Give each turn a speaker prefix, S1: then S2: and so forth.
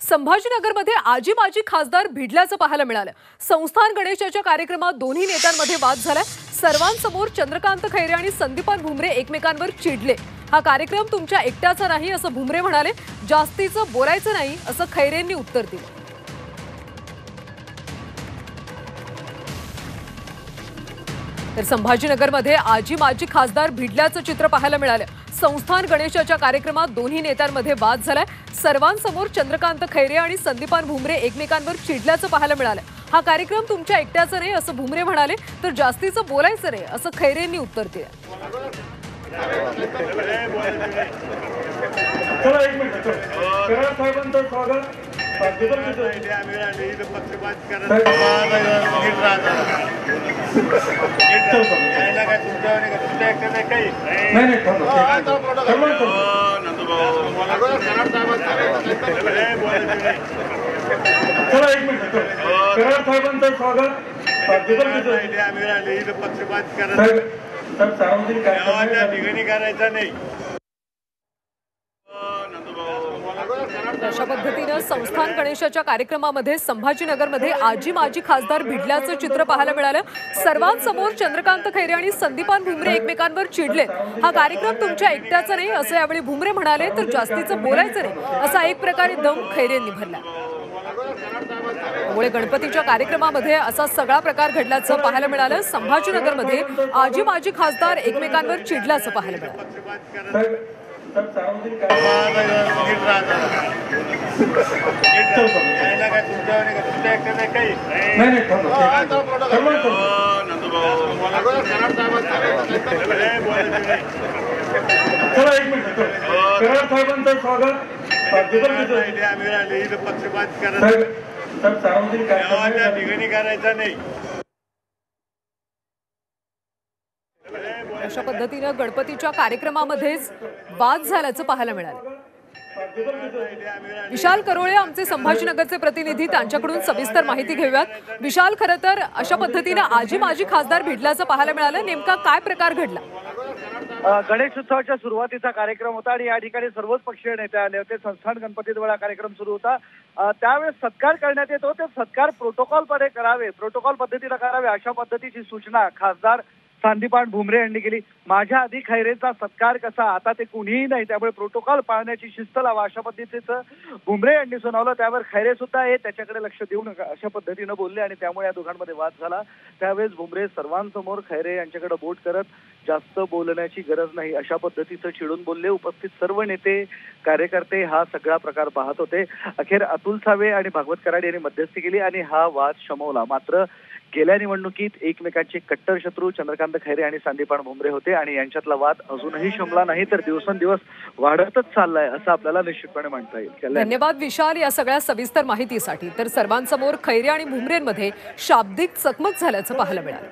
S1: संभाजीनगरमध्ये आजी माजी खासदार भिडल्याचं पाहायला मिळालं। संस्थान गणेशाच्या कार्यक्रमात दोन्ही नेत्यांमध्ये वाद झालाय। सर्वांसमोर चंद्रकांत खैरे आणि संदीपान भुमरे एकमेकांवर चिडले। हा कार्यक्रम तुमच्या एकट्याचा नाही असं भुमरे म्हणाले। जास्तीचं बोलायचं नाही असं खैरेंनी उत्तर दिलं। तर संभाजीनगरमध्ये आजी माजी खासदार भिडल्याचं चित्र पाहायला मिळालं। संस्थान गणेशाच्या कार्यक्रमात दोन्ही नेत्यांमध्ये वाद झालाय। सर्वांसमोर चंद्रकांत खैरे आणि संदीपान भुमरे एकमेकांवर चिडल्याचं पाहायला मिळालं। हा कार्यक्रम तुमच्या एकट्याचा नाही असं भुमरे म्हणाले, तर जास्तीचं बोलायचं नाही असं खैरेंनी उत्तर दिलं। अशा पद्धतीने संस्थान गणेशाच्या कार्यक्रमामध्ये संभाजीनगरमध्ये आजी माजी खासदार भिडल्याचं चित्र पाहायला मिळालं। सर्वांसमोर चंद्रकांत खैरे आणि संदीपान भुमरे एकमेकांवर चिडले। हा कार्यक्रम तुमच्या एकट्याचा नाही असं यावेळी भुमरे म्हणाले, तर जास्तीचं बोलायचं नाही असा एक प्रकारे दम खैरेंनी भरला। त्यामुळे गणपतीच्या कार्यक्रमामध्ये असा सगळा प्रकार घडल्याचं पाहायला मिळालं। संभाजीनगरमध्ये आजी माजी खासदार एकमेकांवर चिडल्याचं पाहायला मिळालं। अशा पद्धतीने गणपतीच्या कार्यक्रमामध्येच वाद झाल्याचं पाहायला मिळालं। विशाल करोळे आमचे संभाजीनगरचे प्रतिनिधी, त्यांच्याकडून सविस्तर माहिती घेऊयात। विशाल, खरं तर अशा पद्धतीने आजी माजी खासदार भिडल्याचं पाहायला मिळालं, नेमका काय प्रकार घडला?
S2: गणेश उत्सवाच्या सुरुवातीचा कार्यक्रम होता आणि या ठिकाणी सर्वच पक्षीय नेते आले होते। संस्थान गणपतीजवळ कार्यक्रम सुरू होता। त्यावेळेस सत्कार करण्यात येतो, ते सत्कार प्रोटोकॉलमध्ये करावे, प्रोटोकॉल पद्धतीने करावे अशा पद्धतीची सूचना खासदार संदीपान भुमरे यांनी केली। माझ्या आधी खैरेचा सत्कार कसा, आता ते कुणीही नाही, त्यामुळे प्रोटोकॉल पाळण्याची शिस्त लावा अशा पद्धतीचं भुमरे यांनी सुनावलं। त्यावर खैरे सुद्धा हे त्याच्याकडे लक्ष देऊ नका अशा पद्धतीनं बोलले आणि त्यामुळे या दोघांमध्ये वाद झाला। त्यावेळेस भुमरे सर्वांसमोर खैरे यांच्याकडे बोट करत जास्त बोलण्याची गरज नाही अशा पद्धतीचं चिडून बोलले। उपस्थित सर्व नेते कार्यकर्ते हा सगळा प्रकार पाहत होते। अखेर अतुल सावे आणि भागवत कराड यांनी मध्यस्थी केली आणि हा वाद शमवला। मात्र गेल्या निवडणुकीत एकमेकांचे कट्टर शत्रू चंद्रकांत खैरे आणि संदीपान भुमरे होते आणि यांच्यातला वाद अजूनही शमला नाही, तर दिवसेंदिवस वाढतच चाललाय असं आपल्याला निश्चितपणे म्हणता येईल।
S1: धन्यवाद विशाल या सगळ्या सविस्तर माहितीसाठी। तर सर्वांसमोर खैरे आणि भुमरेंमध्ये शाब्दिक चकमक झाल्याचं पाहायला मिळालं।